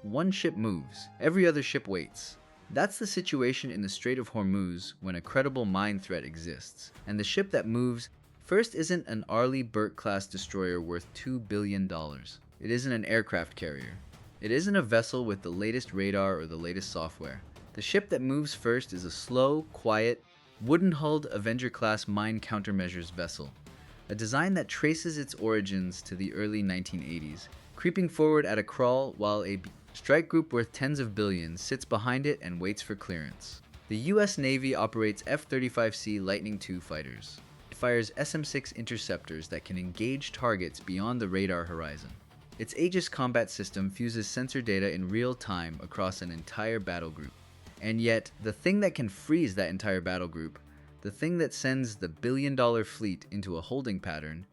one ship moves, every other ship waits. That's the situation in the Strait of Hormuz when a credible mine threat exists, and the ship that moves first isn't an Arleigh Burke class destroyer worth $2 billion. It isn't an aircraft carrier. It isn't a vessel with the latest radar or the latest software. The ship that moves first is a slow, quiet, wooden-hulled Avenger-class mine countermeasures vessel, a design that traces its origins to the early 1980s, creeping forward at a crawl while a strike group worth tens of billions sits behind it and waits for clearance. The US Navy operates F-35C Lightning II fighters. It fires SM-6 interceptors that can engage targets beyond the radar horizon. Its Aegis combat system fuses sensor data in real time across an entire battle group. And yet, the thing that can freeze that entire battle group, the thing that sends the billion-dollar fleet into a holding pattern,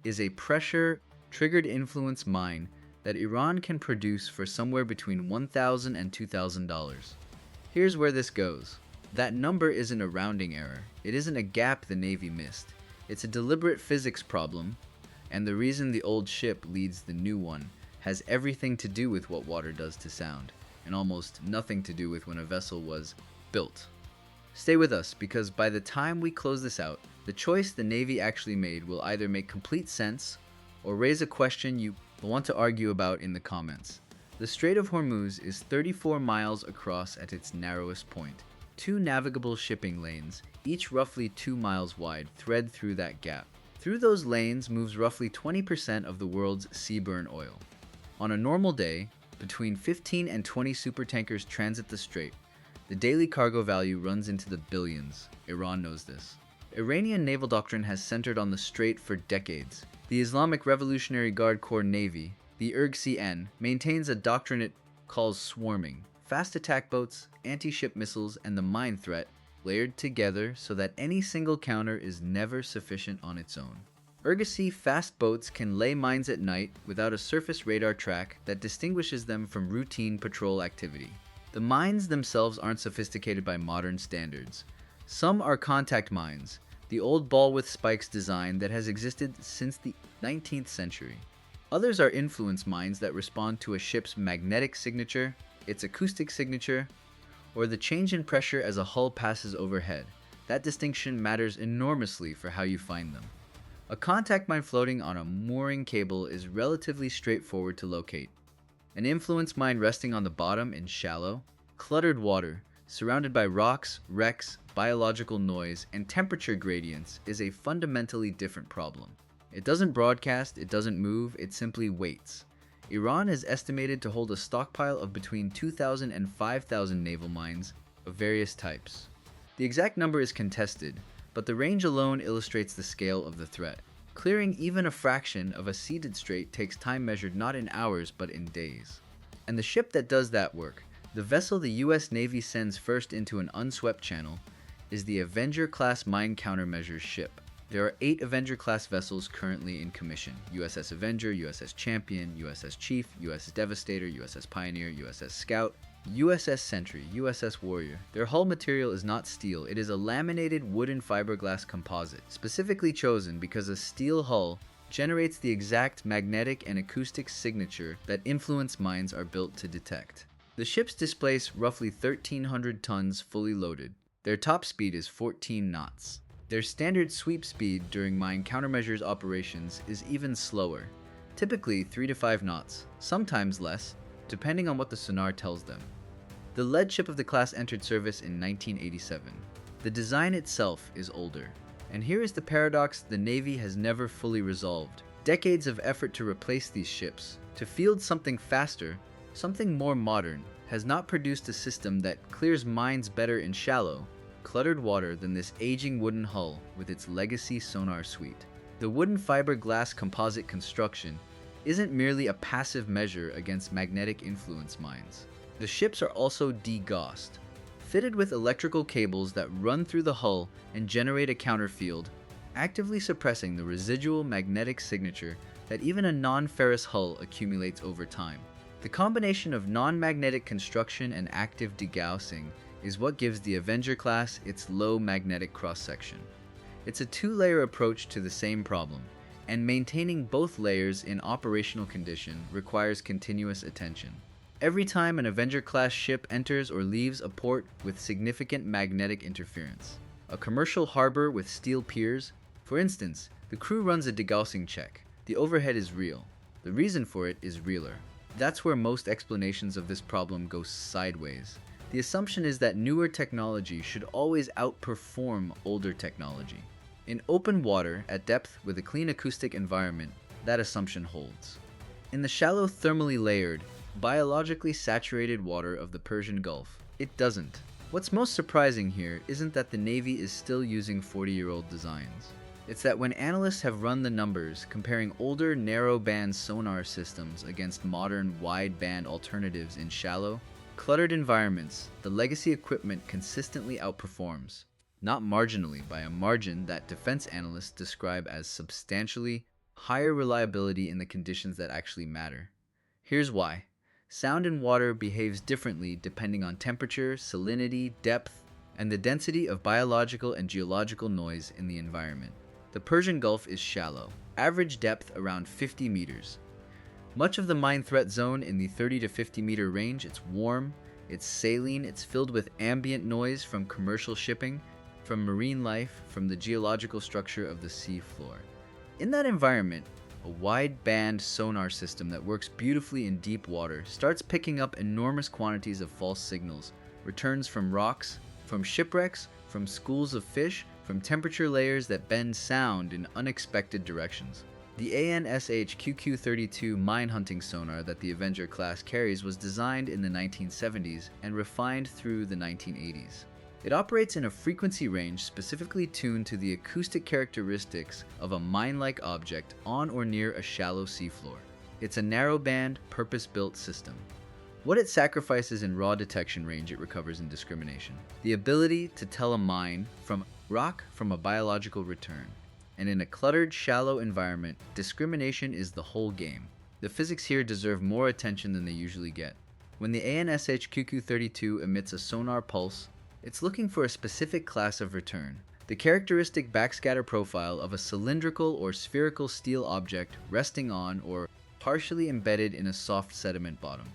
is a pressure-triggered influence mine that Iran can produce for somewhere between $1,000 and $2,000. Here's where this goes. That number isn't a rounding error. It isn't a gap the Navy missed. It's a deliberate physics problem, and the reason the old ship leads the new one has everything to do with what water does to sound, and almost nothing to do with when a vessel was built. Stay with us, because by the time we close this out, the choice the Navy actually made will either make complete sense or raise a question you will want to argue about in the comments. The Strait of Hormuz is 34 miles across at its narrowest point. 2 navigable shipping lanes, each roughly 2 miles wide, thread through that gap. Through those lanes moves roughly 20% of the world's seaborne oil. On a normal day, between 15 and 20 supertankers transit the strait. The daily cargo value runs into the billions. Iran knows this. Iranian naval doctrine has centered on the strait for decades. The Islamic Revolutionary Guard Corps Navy, the IRGC-N, maintains a doctrine it calls swarming. Fast attack boats, anti-ship missiles, and the mine threat layered together so that any single counter is never sufficient on its own. IRGC fast boats can lay mines at night without a surface radar track that distinguishes them from routine patrol activity. The mines themselves aren't sophisticated by modern standards. Some are contact mines, the old ball with spikes design that has existed since the 19th century. Others are influence mines that respond to a ship's magnetic signature, its acoustic signature, or the change in pressure as a hull passes overhead. That distinction matters enormously for how you find them. A contact mine floating on a mooring cable is relatively straightforward to locate. An influence mine resting on the bottom in shallow, cluttered water, surrounded by rocks, wrecks, biological noise, and temperature gradients is a fundamentally different problem. It doesn't broadcast, it doesn't move, it simply waits. Iran is estimated to hold a stockpile of between 2,000 and 5,000 naval mines of various types. The exact number is contested, but the range alone illustrates the scale of the threat. Clearing even a fraction of a seeded strait takes time measured not in hours but in days. And the ship that does that work, the vessel the US Navy sends first into an unswept channel, is the Avenger-class mine countermeasures ship. There are 8 Avenger-class vessels currently in commission: USS Avenger, USS Champion, USS Chief, USS Devastator, USS Pioneer, USS Scout, USS Sentry, USS Warrior. Their hull material is not steel, it is a laminated wooden fiberglass composite, specifically chosen because a steel hull generates the exact magnetic and acoustic signature that influence mines are built to detect. The ships displace roughly 1,300 tons fully loaded. Their top speed is 14 knots. Their standard sweep speed during mine countermeasures operations is even slower, typically 3 to 5 knots, sometimes less, depending on what the sonar tells them. The lead ship of the class entered service in 1987. The design itself is older. And here is the paradox the Navy has never fully resolved. Decades of effort to replace these ships, to field something faster, something more modern, has not produced a system that clears mines better in shallow, cluttered water than this aging wooden hull with its legacy sonar suite. The wooden fiberglass composite construction isn't merely a passive measure against magnetic influence mines. The ships are also degaussed, fitted with electrical cables that run through the hull and generate a counterfield, actively suppressing the residual magnetic signature that even a non-ferrous hull accumulates over time. The combination of non-magnetic construction and active degaussing is what gives the Avenger class its low magnetic cross-section. It's a 2-layer approach to the same problem, and maintaining both layers in operational condition requires continuous attention. every time an Avenger-class ship enters or leaves a port with significant magnetic interference. A commercial harbor with steel piers, for instance, the crew runs a degaussing check. The overhead is real. The reason for it is realer. That's where most explanations of this problem go sideways. The assumption is that newer technology should always outperform older technology. In open water, at depth with a clean acoustic environment, that assumption holds. In the shallow thermally layered, biologically saturated water of the Persian Gulf, it doesn't. What's most surprising here isn't that the Navy is still using 40-year-old designs. It's that when analysts have run the numbers comparing older narrow-band sonar systems against modern wide-band alternatives in shallow, cluttered environments, the legacy equipment consistently outperforms, not marginally by a margin that defense analysts describe as substantially higher reliability in the conditions that actually matter. Here's why. Sound in water behaves differently depending on temperature, salinity, depth, and the density of biological and geological noise in the environment. The Persian Gulf is shallow, average depth around 50 meters. Much of the mine threat zone in the 30 to 50 meter range, it's warm, it's saline, it's filled with ambient noise from commercial shipping, from marine life, from the geological structure of the seafloor. In that environment, a wide-band sonar system that works beautifully in deep water starts picking up enormous quantities of false signals, returns from rocks, from shipwrecks, from schools of fish, from temperature layers that bend sound in unexpected directions. The ANSH QQ-32 mine hunting sonar that the Avenger class carries was designed in the 1970s and refined through the 1980s. It operates in a frequency range specifically tuned to the acoustic characteristics of a mine-like object on or near a shallow seafloor. It's a narrow-band, purpose-built system. What it sacrifices in raw detection range, it recovers in discrimination. The ability to tell a mine from rock from a biological return. And in a cluttered, shallow environment, discrimination is the whole game. The physics here deserve more attention than they usually get. When the ANSH QQ-32 emits a sonar pulse, it's looking for a specific class of return. The characteristic backscatter profile of a cylindrical or spherical steel object resting on or partially embedded in a soft sediment bottom.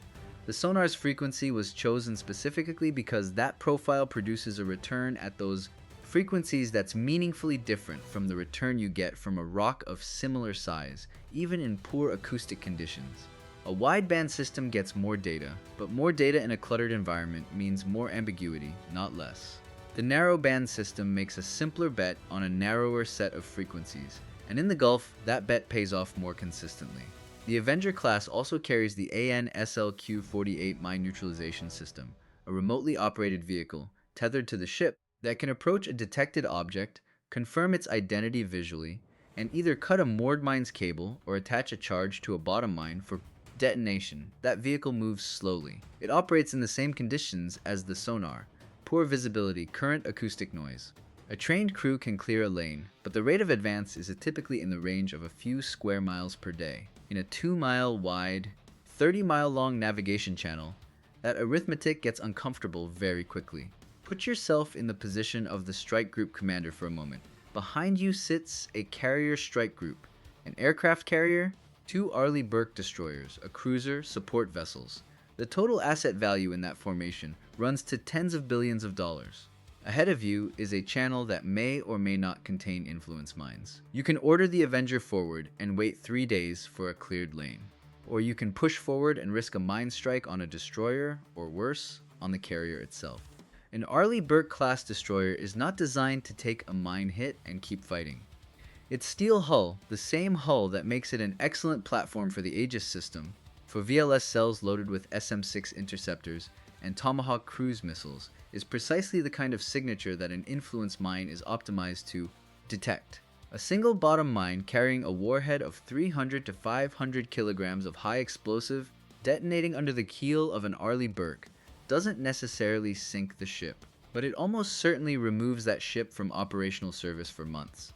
The sonar's frequency was chosen specifically because that profile produces a return at those frequencies that's meaningfully different from the return you get from a rock of similar size, even in poor acoustic conditions. A wideband system gets more data, but more data in a cluttered environment means more ambiguity, not less. The narrowband system makes a simpler bet on a narrower set of frequencies, and in the Gulf, that bet pays off more consistently. The Avenger class also carries the AN-SLQ-48 mine neutralization system, a remotely operated vehicle, tethered to the ship, that can approach a detected object, confirm its identity visually, and either cut a moored mine's cable or attach a charge to a bottom mine for detonation. That vehicle moves slowly. It operates in the same conditions as the sonar: poor visibility, current acoustic noise. A trained crew can clear a lane, but the rate of advance is typically in the range of a few square miles per day. In a 2-mile wide, 30-mile long navigation channel, that arithmetic gets uncomfortable very quickly. Put yourself in the position of the strike group commander for a moment. Behind you sits a carrier strike group, an aircraft carrier, 2 Arleigh Burke destroyers, a cruiser, support vessels. The total asset value in that formation runs to tens of billions of dollars. Ahead of you is a channel that may or may not contain influence mines. You can order the Avenger forward and wait 3 days for a cleared lane. Or you can push forward and risk a mine strike on a destroyer, or worse, on the carrier itself. An Arleigh Burke class destroyer is not designed to take a mine hit and keep fighting. Its steel hull, the same hull that makes it an excellent platform for the Aegis system, for VLS cells loaded with SM-6 interceptors and Tomahawk cruise missiles, is precisely the kind of signature that an influence mine is optimized to detect. A single bottom mine carrying a warhead of 300 to 500 kilograms of high explosive detonating under the keel of an Arleigh Burke doesn't necessarily sink the ship, but it almost certainly removes that ship from operational service for months,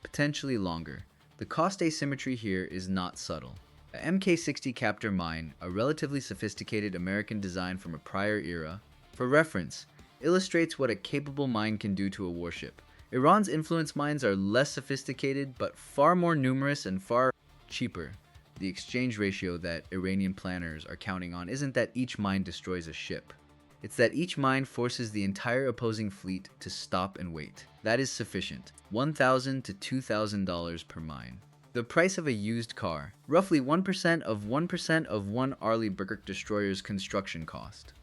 potentially longer. The cost asymmetry here is not subtle. A Mk-60 Captor mine, a relatively sophisticated American design from a prior era, for reference, illustrates what a capable mine can do to a warship. Iran's influence mines are less sophisticated, but far more numerous and far cheaper. The exchange ratio that Iranian planners are counting on isn't that each mine destroys a ship. It's that each mine forces the entire opposing fleet to stop and wait. That is sufficient. $1,000 to $2,000 per mine. The price of a used car, roughly 1% of one Arleigh Burke destroyer's construction cost.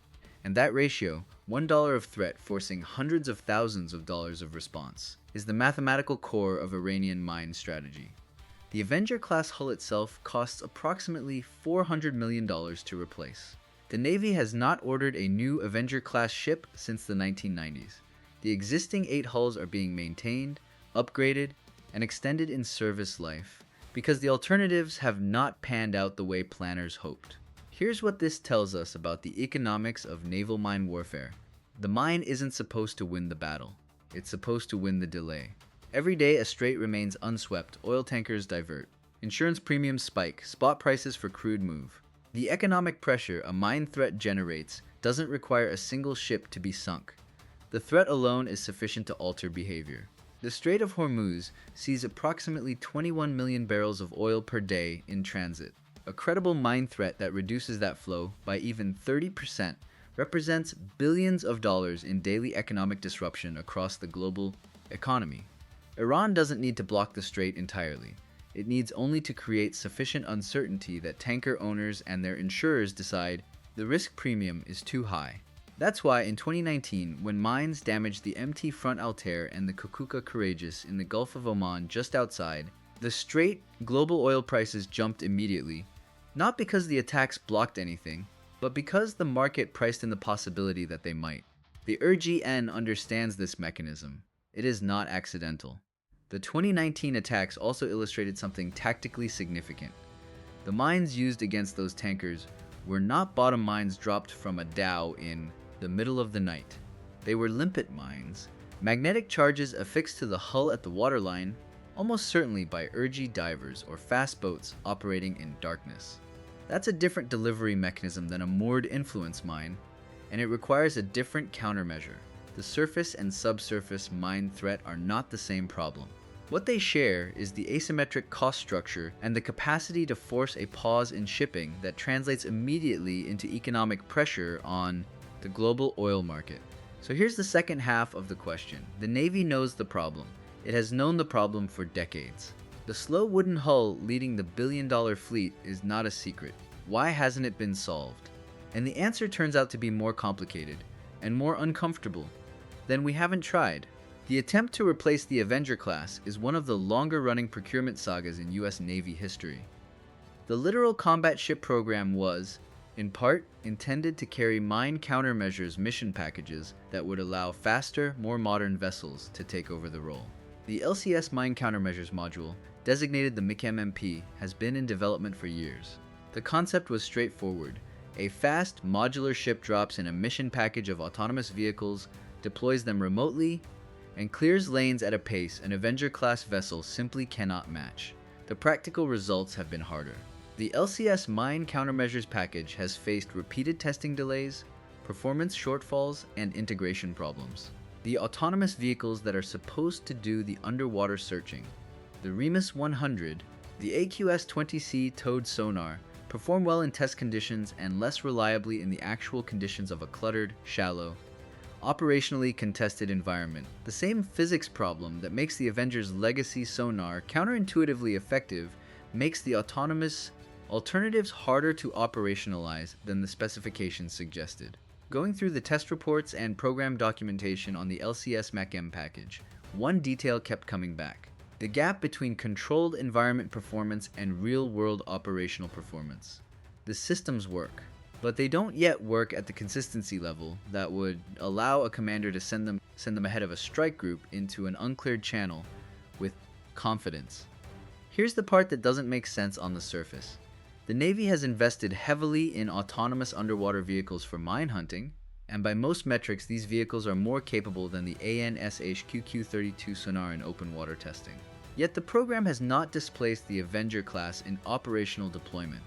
And that ratio, $1 of threat forcing hundreds of thousands of dollars of response, is the mathematical core of Iranian mine strategy. The Avenger-class hull itself costs approximately $400 million to replace. The Navy has not ordered a new Avenger-class ship since the 1990s. The existing 8 hulls are being maintained, upgraded, and extended in service life because the alternatives have not panned out the way planners hoped. Here's what this tells us about the economics of naval mine warfare. The mine isn't supposed to win the battle. It's supposed to win the delay. Every day a strait remains unswept, oil tankers divert. Insurance premiums spike, spot prices for crude move. The economic pressure a mine threat generates doesn't require a single ship to be sunk. The threat alone is sufficient to alter behavior. The Strait of Hormuz sees approximately 21 million barrels of oil per day in transit. A credible mine threat that reduces that flow by even 30% represents billions of dollars in daily economic disruption across the global economy. Iran doesn't need to block the strait entirely. It needs only to create sufficient uncertainty that tanker owners and their insurers decide the risk premium is too high. That's why in 2019, when mines damaged the MT Front Altair and the Kukuka Courageous in the Gulf of Oman just outside, the strait global oil prices jumped immediately, not because the attacks blocked anything, but because the market priced in the possibility that they might. The IRGN understands this mechanism. It is not accidental. The 2019 attacks also illustrated something tactically significant. The mines used against those tankers were not bottom mines dropped from a dhow in the middle of the night. They were limpet mines, magnetic charges affixed to the hull at the waterline, almost certainly by IRG divers or fast boats operating in darkness. That's a different delivery mechanism than a moored influence mine, and it requires a different countermeasure. The surface and subsurface mine threat are not the same problem. What they share is the asymmetric cost structure and the capacity to force a pause in shipping that translates immediately into economic pressure on the global oil market. So here's the second half of the question. The Navy knows the problem. It has known the problem for decades. The slow wooden hull leading the billion-dollar fleet is not a secret. Why hasn't it been solved? And the answer turns out to be more complicated and more uncomfortable. Then we haven't tried. The attempt to replace the Avenger-class is one of the longer-running procurement sagas in US Navy history. The Littoral Combat Ship program was, in part, intended to carry mine countermeasures mission packages that would allow faster, more modern vessels to take over the role. The LCS Mine Countermeasures module, designated the MCM MP, has been in development for years. The concept was straightforward. A fast, modular ship drops in a mission package of autonomous vehicles, deploys them remotely, and clears lanes at a pace an Avenger-class vessel simply cannot match. The practical results have been harder. The LCS Mine Countermeasures package has faced repeated testing delays, performance shortfalls, and integration problems. The autonomous vehicles that are supposed to do the underwater searching, the Remus 100, the AQS-20C towed sonar, perform well in test conditions and less reliably in the actual conditions of a cluttered, shallow, operationally contested environment. The same physics problem that makes the Avenger's legacy sonar counterintuitively effective makes the autonomous alternatives harder to operationalize than the specifications suggested. Going through the test reports and program documentation on the LCS MCM package, one detail kept coming back: the gap between controlled environment performance and real-world operational performance. The systems work, but they don't yet work at the consistency level that would allow a commander to send them ahead of a strike group into an uncleared channel with confidence. Here's the part that doesn't make sense on the surface. The Navy has invested heavily in autonomous underwater vehicles for mine hunting, and by most metrics these vehicles are more capable than the ANSH-QQ-32 sonar in open water testing. Yet the program has not displaced the Avenger-class in operational deployment.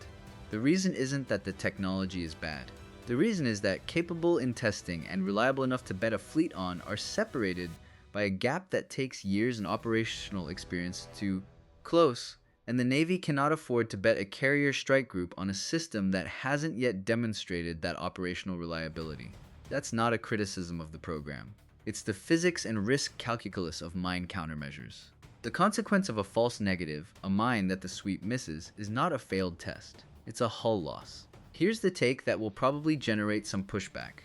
The reason isn't that the technology is bad. The reason is that capable in testing and reliable enough to bet a fleet on are separated by a gap that takes years in operational experience to close and the Navy cannot afford to bet a carrier strike group on a system that hasn't yet demonstrated that operational reliability. That's not a criticism of the program. It's the physics and risk calculus of mine countermeasures. The consequence of a false negative, a mine that the sweep misses, is not a failed test. It's a hull loss. Here's the take that will probably generate some pushback.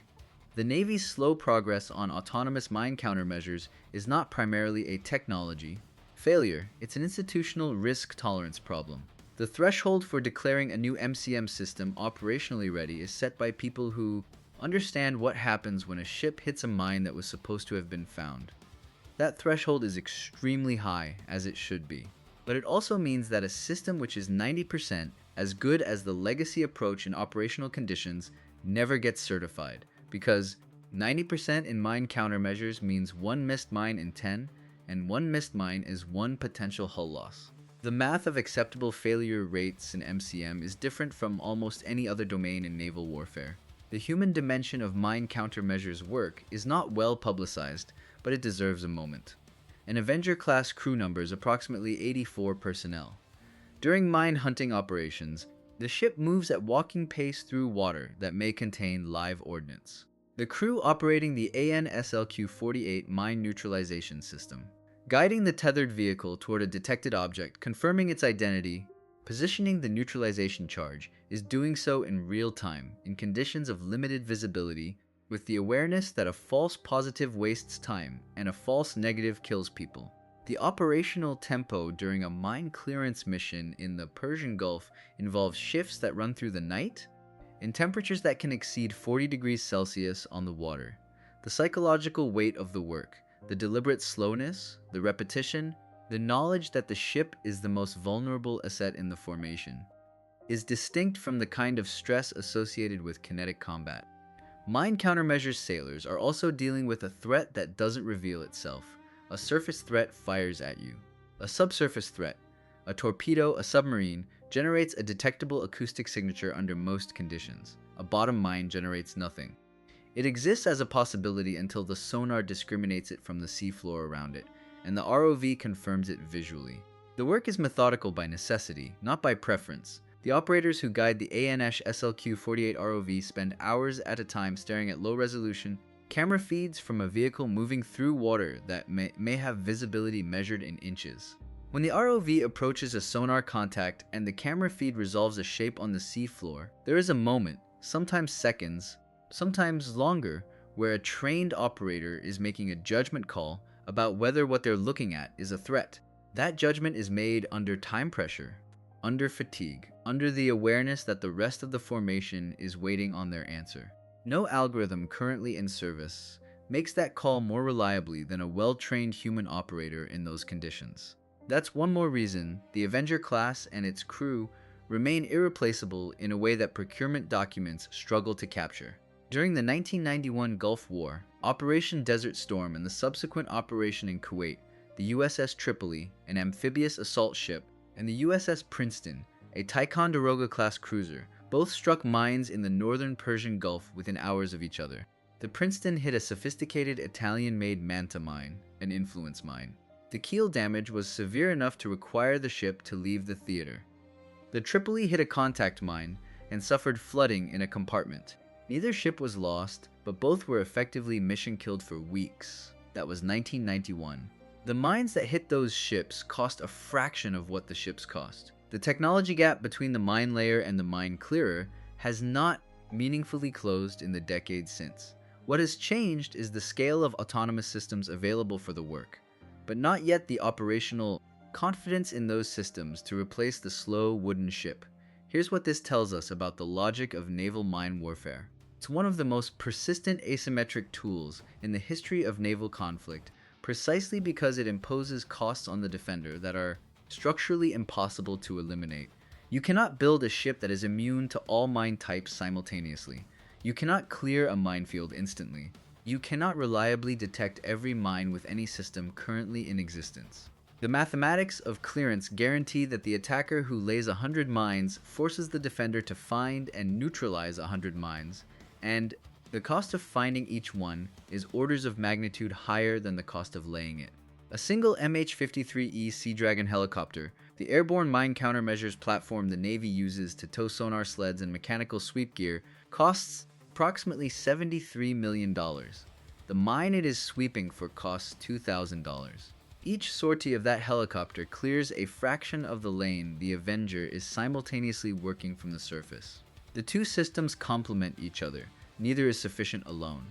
The Navy's slow progress on autonomous mine countermeasures is not primarily a technology failure, it's an institutional risk tolerance problem. The threshold for declaring a new MCM system operationally ready is set by people who understand what happens when a ship hits a mine that was supposed to have been found. That threshold is extremely high, as it should be. But it also means that a system which is 90% as good as the legacy approach in operational conditions never gets certified, because 90% in mine countermeasures means one missed mine in 10, and one missed mine is one potential hull loss. The math of acceptable failure rates in MCM is different from almost any other domain in naval warfare. The human dimension of mine countermeasures work is not well publicized, but it deserves a moment. An Avenger-class crew numbers approximately 84 personnel. During mine hunting operations, the ship moves at walking pace through water that may contain live ordnance. The crew operating the AN/SLQ-48 mine neutralization system, guiding the tethered vehicle toward a detected object, confirming its identity, positioning the neutralization charge, is doing so in real time, in conditions of limited visibility, with the awareness that a false positive wastes time and a false negative kills people. The operational tempo during a mine clearance mission in the Persian Gulf involves shifts that run through the night, in temperatures that can exceed 40 degrees Celsius on the water. The psychological weight of the work, the deliberate slowness, the repetition, the knowledge that the ship is the most vulnerable asset in the formation, is distinct from the kind of stress associated with kinetic combat. Mine countermeasures sailors are also dealing with a threat that doesn't reveal itself. A surface threat fires at you. A subsurface threat, a torpedo, a submarine, generates a detectable acoustic signature under most conditions. A bottom mine generates nothing. It exists as a possibility until the sonar discriminates it from the seafloor around it, and the ROV confirms it visually. The work is methodical by necessity, not by preference. The operators who guide the AN/SLQ-48 ROV spend hours at a time staring at low-resolution camera feeds from a vehicle moving through water that may have visibility measured in inches. When the ROV approaches a sonar contact and the camera feed resolves a shape on the seafloor, there is a moment, sometimes seconds, sometimes longer, where a trained operator is making a judgment call about whether what they're looking at is a threat. That judgment is made under time pressure, under fatigue, under the awareness that the rest of the formation is waiting on their answer. No algorithm currently in service makes that call more reliably than a well-trained human operator in those conditions. That's one more reason the Avenger class and its crew remain irreplaceable in a way that procurement documents struggle to capture. During the 1991 Gulf War, Operation Desert Storm and the subsequent operation in Kuwait, the USS Tripoli, an amphibious assault ship, and the USS Princeton, a Ticonderoga-class cruiser, both struck mines in the northern Persian Gulf within hours of each other. The Princeton hit a sophisticated Italian-made Manta mine, an influence mine. The keel damage was severe enough to require the ship to leave the theater. The Tripoli hit a contact mine and suffered flooding in a compartment. Neither ship was lost, but both were effectively mission-killed for weeks. That was 1991. The mines that hit those ships cost a fraction of what the ships cost. The technology gap between the mine layer and the mine clearer has not meaningfully closed in the decades since. What has changed is the scale of autonomous systems available for the work, but not yet the operational confidence in those systems to replace the slow wooden ship. Here's what this tells us about the logic of naval mine warfare. It's one of the most persistent asymmetric tools in the history of naval conflict, precisely because it imposes costs on the defender that are structurally impossible to eliminate. You cannot build a ship that is immune to all mine types simultaneously. You cannot clear a minefield instantly. You cannot reliably detect every mine with any system currently in existence. The mathematics of clearance guarantee that the attacker who lays 100 mines forces the defender to find and neutralize 100 mines, and the cost of finding each one is orders of magnitude higher than the cost of laying it. A single MH-53E Sea Dragon helicopter, The airborne mine countermeasures platform the Navy uses to tow sonar sleds and mechanical sweep gear costs approximately $73 million. The mine it is sweeping for costs $2,000. Each sortie of that helicopter clears a fraction of the lane the Avenger is simultaneously working from the surface. The two systems complement each other. Neither is sufficient alone.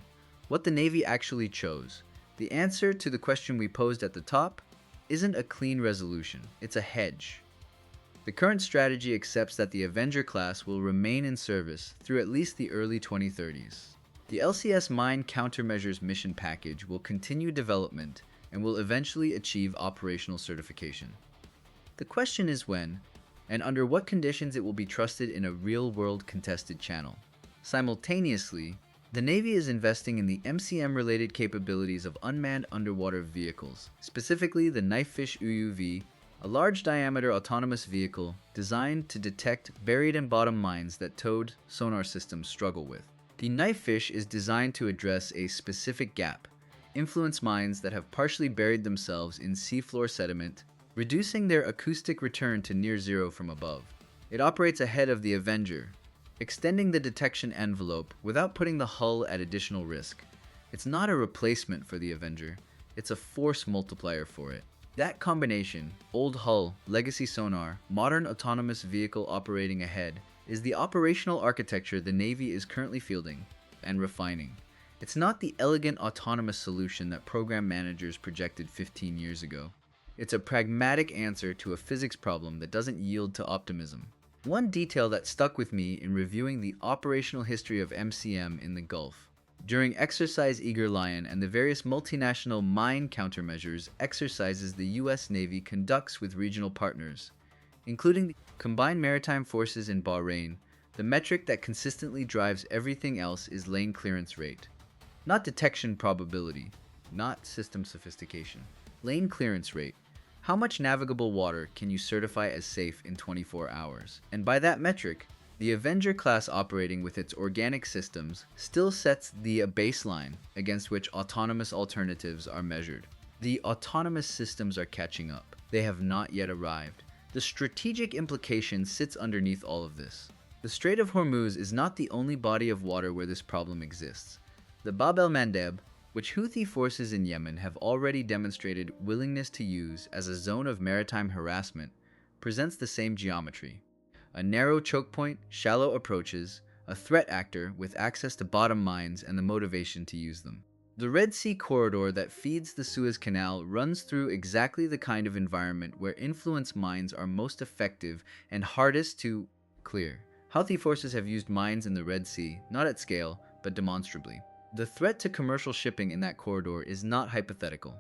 What the Navy actually chose, the answer to the question we posed at the top, isn't a clean resolution, it's a hedge. The current strategy accepts that the Avenger class will remain in service through at least the early 2030s. The LCS Mine Countermeasures mission package will continue development and will eventually achieve operational certification. The question is when, and under what conditions it will be trusted in a real-world contested channel. Simultaneously, the Navy is investing in the MCM-related capabilities of unmanned underwater vehicles, specifically the Knifefish UUV, a large-diameter autonomous vehicle designed to detect buried and bottom mines that towed sonar systems struggle with. The Knifefish is designed to address a specific gap, influence mines that have partially buried themselves in seafloor sediment, reducing their acoustic return to near zero from above. It operates ahead of the Avenger, extending the detection envelope without putting the hull at additional risk. It's not a replacement for the Avenger, it's a force multiplier for it. That combination, old hull, legacy sonar, modern autonomous vehicle operating ahead, is the operational architecture the Navy is currently fielding and refining. It's not the elegant autonomous solution that program managers projected 15 years ago. It's a pragmatic answer to a physics problem that doesn't yield to optimism. One detail that stuck with me in reviewing the operational history of MCM in the Gulf. During Exercise Eager Lion and the various multinational mine countermeasures exercises the U.S. Navy conducts with regional partners, including the Combined Maritime Forces in Bahrain, the metric that consistently drives everything else is lane clearance rate. Not detection probability, not system sophistication. Lane clearance rate. How much navigable water can you certify as safe in 24 hours? And by that metric, the Avenger class operating with its organic systems still sets the baseline against which autonomous alternatives are measured. The autonomous systems are catching up. They have not yet arrived. The strategic implication sits underneath all of this. The Strait of Hormuz is not the only body of water where this problem exists. The Bab el-Mandeb, which Houthi forces in Yemen have already demonstrated willingness to use as a zone of maritime harassment, presents the same geometry. A narrow choke point, shallow approaches, a threat actor with access to bottom mines and the motivation to use them. The Red Sea corridor that feeds the Suez Canal runs through exactly the kind of environment where influence mines are most effective and hardest to clear. Houthi forces have used mines in the Red Sea, not at scale, but demonstrably. The threat to commercial shipping in that corridor is not hypothetical,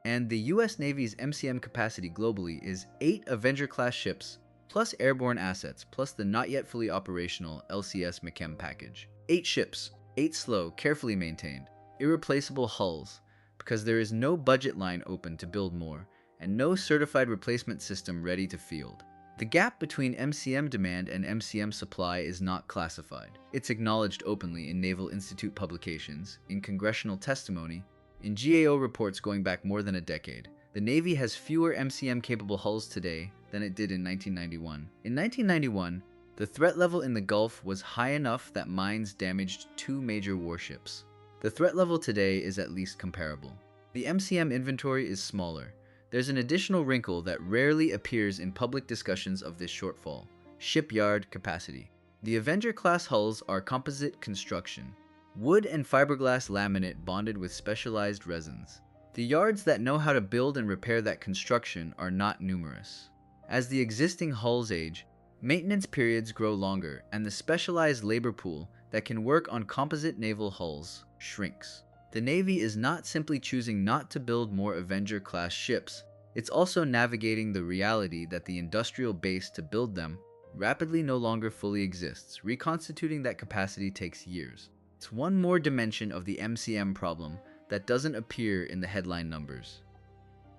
and the U.S. Navy's MCM capacity globally is 8 Avenger-class ships, plus airborne assets, plus the not yet fully operational LCS MCM package. 8 ships, 8 slow, carefully maintained, irreplaceable hulls, because there is no budget line open to build more, and no certified replacement system ready to field. The gap between MCM demand and MCM supply is not classified. It's acknowledged openly in Naval Institute publications, in congressional testimony, in GAO reports going back more than a decade. The Navy has fewer MCM-capable hulls today than it did in 1991. In 1991, the threat level in the Gulf was high enough that mines damaged 2 major warships. The threat level today is at least comparable. The MCM inventory is smaller. There's an additional wrinkle that rarely appears in public discussions of this shortfall: shipyard capacity. The Avenger-class hulls are composite construction, wood and fiberglass laminate bonded with specialized resins. The yards that know how to build and repair that construction are not numerous. As the existing hulls age, maintenance periods grow longer, and the specialized labor pool that can work on composite naval hulls shrinks. The Navy is not simply choosing not to build more Avenger-class ships, it's also navigating the reality that the industrial base to build them rapidly no longer fully exists. Reconstituting that capacity takes years. It's one more dimension of the MCM problem that doesn't appear in the headline numbers.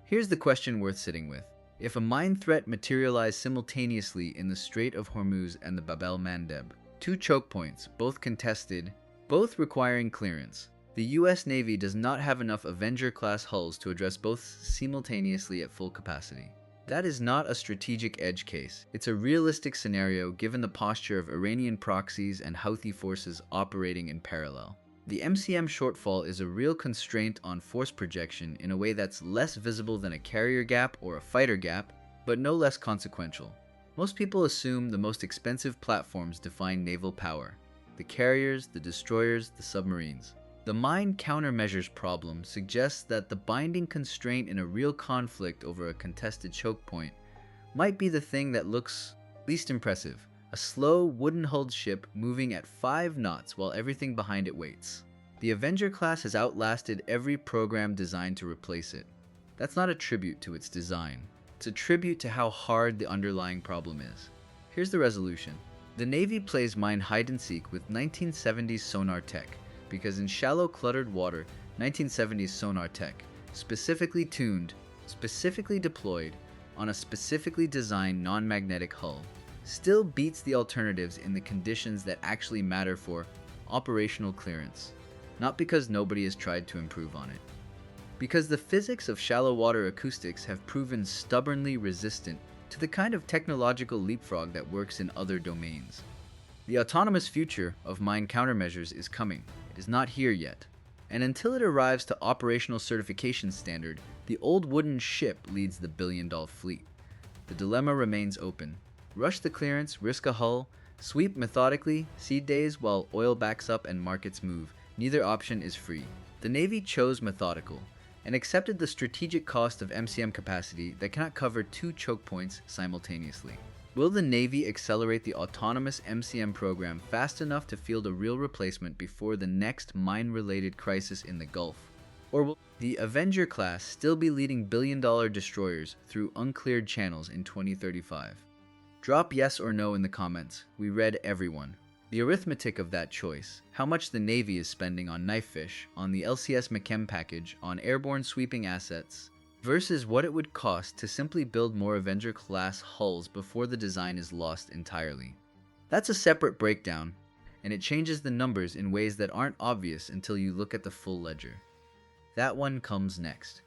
Here's the question worth sitting with. If a mine threat materialized simultaneously in the Strait of Hormuz and the Bab el-Mandeb, 2 choke points, both contested, both requiring clearance, the U.S. Navy does not have enough Avenger-class hulls to address both simultaneously at full capacity. That is not a strategic edge case. It's a realistic scenario given the posture of Iranian proxies and Houthi forces operating in parallel. The MCM shortfall is a real constraint on force projection in a way that's less visible than a carrier gap or a fighter gap, but no less consequential. Most people assume the most expensive platforms define naval power: the carriers, the destroyers, the submarines. The mine countermeasures problem suggests that the binding constraint in a real conflict over a contested choke point might be the thing that looks least impressive: a slow, wooden-hulled ship moving at 5 knots while everything behind it waits. The Avenger-class has outlasted every program designed to replace it. That's not a tribute to its design. It's a tribute to how hard the underlying problem is. Here's the resolution. The Navy plays mine hide-and-seek with 1970s sonar tech, because in shallow, cluttered water, 1970s sonar tech, specifically tuned, specifically deployed, on a specifically designed non-magnetic hull, still beats the alternatives in the conditions that actually matter for operational clearance. Not because nobody has tried to improve on it. Because the physics of shallow water acoustics have proven stubbornly resistant to the kind of technological leapfrog that works in other domains. The autonomous future of mine countermeasures is coming. It is not here yet. And until it arrives to operational certification standard, the old wooden ship leads the billion-dollar fleet. The dilemma remains open. Rush the clearance, risk a hull, sweep methodically, seed days while oil backs up and markets move. Neither option is free. The Navy chose methodical and accepted the strategic cost of MCM capacity that cannot cover 2 choke points simultaneously. Will the Navy accelerate the autonomous MCM program fast enough to field a real replacement before the next mine-related crisis in the Gulf? Or will the Avenger-class still be leading billion-dollar destroyers through uncleared channels in 2035? Drop yes or no in the comments. We read everyone. The arithmetic of that choice, how much the Navy is spending on knife fish, on the LCS MCM package, on airborne sweeping assets, versus what it would cost to simply build more Avenger-class hulls before the design is lost entirely. That's a separate breakdown, and it changes the numbers in ways that aren't obvious until you look at the full ledger. That one comes next.